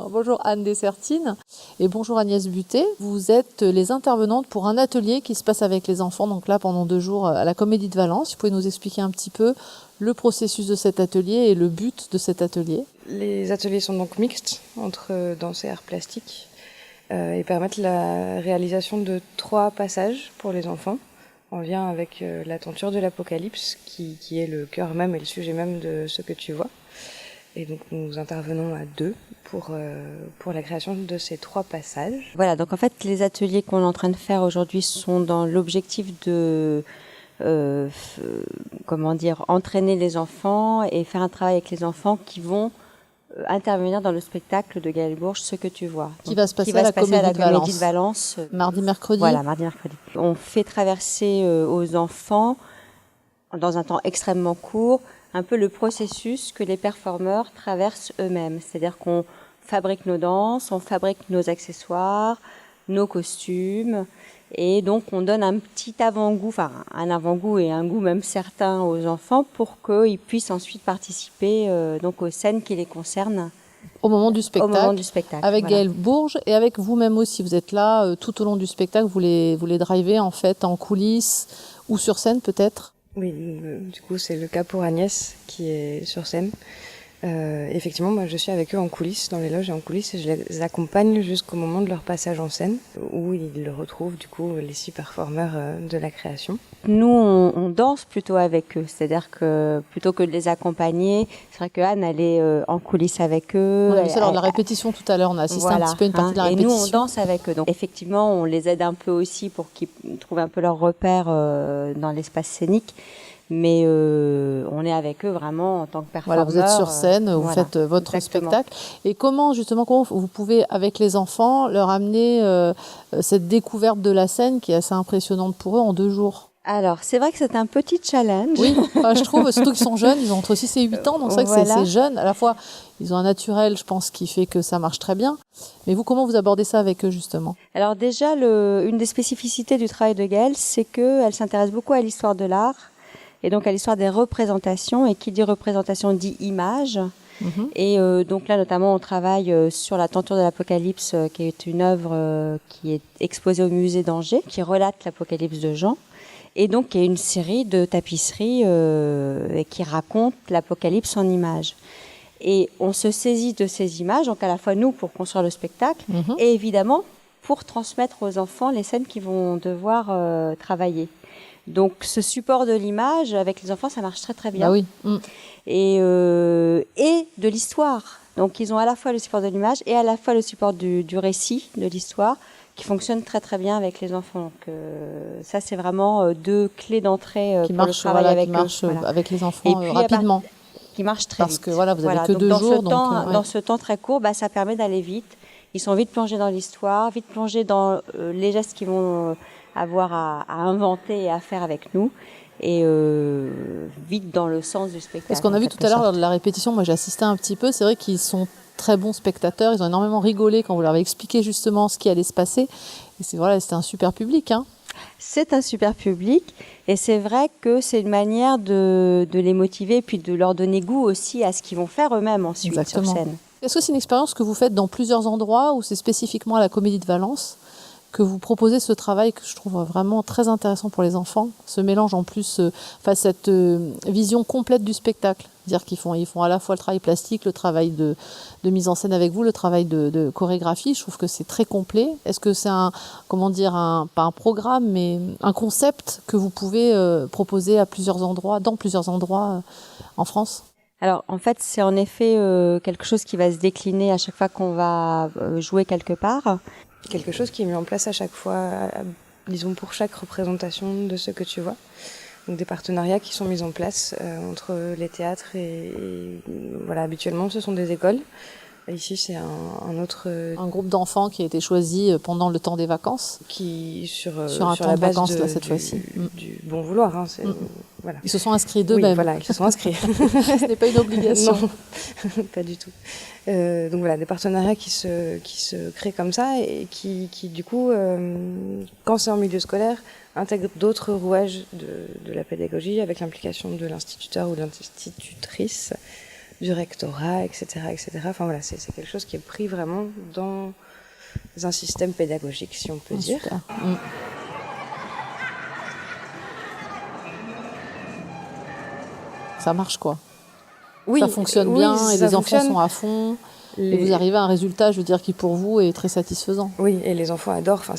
Bonjour Anne Dessertine et bonjour Agnès Buté. Vous êtes les intervenantes pour un atelier qui se passe avec les enfants, donc là pendant 2 jours à la Comédie de Valence. Vous pouvez nous expliquer un petit peu le processus de cet atelier et le but de cet atelier? Les ateliers sont donc mixtes entre danse et arts plastiques et permettent la réalisation de 3 passages pour les enfants en lien avec la tenture de l'Apocalypse qui est le cœur même et le sujet même de ce que tu vois. Et donc nous intervenons à 2 pour la création de ces 3 passages. Voilà, donc en fait les ateliers qu'on est en train de faire aujourd'hui sont dans l'objectif de entraîner les enfants et faire un travail avec les enfants qui vont intervenir dans le spectacle de Gaël Bourges, Ce que tu vois. Qui va se passer à la Comédie de Valence. Mardi, mercredi. Voilà, mardi, mercredi. On fait traverser aux enfants, dans un temps extrêmement court, un peu le processus que les performeurs traversent eux-mêmes. C'est-à-dire qu'on fabrique nos danses, on fabrique nos accessoires, nos costumes, et donc on donne un petit avant-goût, enfin un avant-goût et un goût même certain aux enfants pour qu'ils puissent ensuite participer donc aux scènes qui les concernent. Au moment du spectacle, avec voilà. Gaël Bourges et avec vous-même aussi. Vous êtes là tout au long du spectacle, vous les drivez en fait en coulisses ou sur scène peut-être? Oui, du coup c'est le cas pour Agnès qui est sur scène. Effectivement, moi je suis avec eux en coulisses, dans les loges et en coulisses, et je les accompagne jusqu'au moment de leur passage en scène, où ils retrouvent du coup les 6 performeurs de la création. Nous, on danse plutôt avec eux, c'est-à-dire que plutôt que de les accompagner, c'est vrai que Anne, elle est en coulisses avec eux. On a vu ça lors de la répétition tout à l'heure, on a assisté un petit peu à une partie de la répétition. Et nous, on danse avec eux. Donc effectivement, on les aide un peu aussi pour qu'ils trouvent un peu leur repère dans l'espace scénique. Mais on est avec eux vraiment en tant que performeurs. Voilà, vous êtes sur scène, vous faites votre spectacle. Et comment vous pouvez, avec les enfants, leur amener cette découverte de la scène qui est assez impressionnante pour eux en 2 jours? Alors, c'est vrai que c'est un petit challenge. Oui, je trouve, surtout qu'ils sont jeunes, ils ont entre 6 et 8 ans, donc c'est vrai que c'est jeune. À la fois, ils ont un naturel, je pense, qui fait que ça marche très bien. Mais vous, comment vous abordez ça avec eux, justement? Alors déjà, une des spécificités du travail de Gaëlle, c'est qu'elle s'intéresse beaucoup à l'histoire de l'art, et donc à l'histoire des représentations, et qui dit représentation dit image. Et donc là, notamment, on travaille sur la tenture de l'Apocalypse, qui est une œuvre qui est exposée au musée d'Angers, qui relate l'Apocalypse de Jean, et donc il y a une série de tapisseries qui racontent l'Apocalypse en images. Et on se saisit de ces images, donc à la fois nous pour construire le spectacle, et évidemment pour transmettre aux enfants les scènes qu'ils vont devoir travailler. Donc ce support de l'image avec les enfants, ça marche très très bien. Bah oui. Et de l'histoire. Donc ils ont à la fois le support de l'image et à la fois le support du récit de l'histoire qui fonctionne très très bien avec les enfants. Donc ça c'est vraiment 2 clés d'entrée pour le travail avec eux. Avec les enfants rapidement. Qui marche très vite. Parce que vous avez que 2 jours. Dans ce temps très court, ça permet d'aller vite. Ils sont vite plongés dans l'histoire, vite plongés dans les gestes qu'ils vont avoir à inventer et à faire avec nous, et vite dans le sens du spectacle. Parce qu'on a vu tout à l'heure lors de la répétition, moi j'ai assisté un petit peu, c'est vrai qu'ils sont très bons spectateurs, ils ont énormément rigolé quand vous leur avez expliqué justement ce qui allait se passer, et c'était un super public. C'est un super public, et c'est vrai que c'est une manière de les motiver, puis de leur donner goût aussi à ce qu'ils vont faire eux-mêmes ensuite. Exactement. Sur scène. Est-ce que c'est une expérience que vous faites dans plusieurs endroits, ou c'est spécifiquement à la Comédie de Valence que vous proposez ce travail que je trouve vraiment très intéressant pour les enfants, ce mélange en plus, cette vision complète du spectacle, c'est-à-dire qu'ils font à la fois le travail plastique, le travail de mise en scène avec vous, le travail de chorégraphie. Je trouve que c'est très complet. Est-ce que c'est pas un programme, mais un concept que vous pouvez proposer dans plusieurs endroits en France? Alors en fait c'est en effet quelque chose qui va se décliner à chaque fois qu'on va jouer quelque part. Quelque chose qui est mis en place à chaque fois, disons pour chaque représentation de ce que tu vois. Donc des partenariats qui sont mis en place entre les théâtres et voilà, habituellement ce sont des écoles. Ici c'est un groupe d'enfants qui a été choisi pendant le temps des vacances. Qui sur un temps la de base vacances là, cette fois-ci. Du bon vouloir. Voilà. Ils se sont inscrits d'eux-mêmes. Oui, voilà, ils se sont inscrits. Ce n'est pas une obligation. Non, pas du tout. Donc voilà, des partenariats qui se créent comme ça et qui du coup, quand c'est en milieu scolaire, intègrent d'autres rouages de la pédagogie avec l'implication de l'instituteur ou de l'institutrice du rectorat, etc., etc. Enfin voilà, c'est quelque chose qui est pris vraiment dans un système pédagogique, si on peut dire. Super. Ça marche quoi. Oui, ça fonctionne oui, bien et ça les enfants fonctionne. sont à fond. Et vous arrivez à un résultat, je veux dire, qui pour vous est très satisfaisant. Oui, et les enfants adorent. Enfin,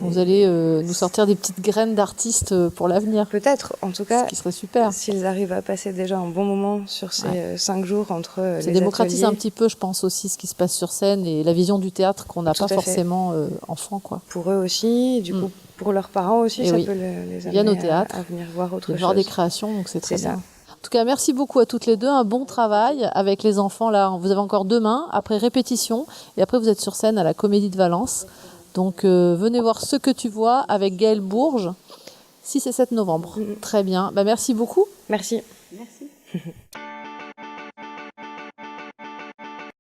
Vous allez nous sortir des petites graines d'artistes pour l'avenir. Peut-être, en tout cas, ce qui serait super. S'ils arrivent à passer déjà un bon moment sur ces 5 jours entre les Ça démocratise ateliers. un petit peu, je pense, aussi ce qui se passe sur scène et la vision du théâtre qu'on n'a pas forcément enfant, quoi. Pour eux aussi, du coup, pour leurs parents aussi, ça peut les amener au théâtre, à venir voir autre chose. Voir des créations, donc c'est très bien. Ça. En tout cas, merci beaucoup à toutes les deux. Un bon travail avec les enfants. Là, vous avez encore demain, après répétition, et après vous êtes sur scène à la Comédie de Valence. Donc, venez voir Ce que tu vois avec Gaëlle Bourges, 6 et 7 novembre. Très bien. Merci beaucoup. Merci. Merci.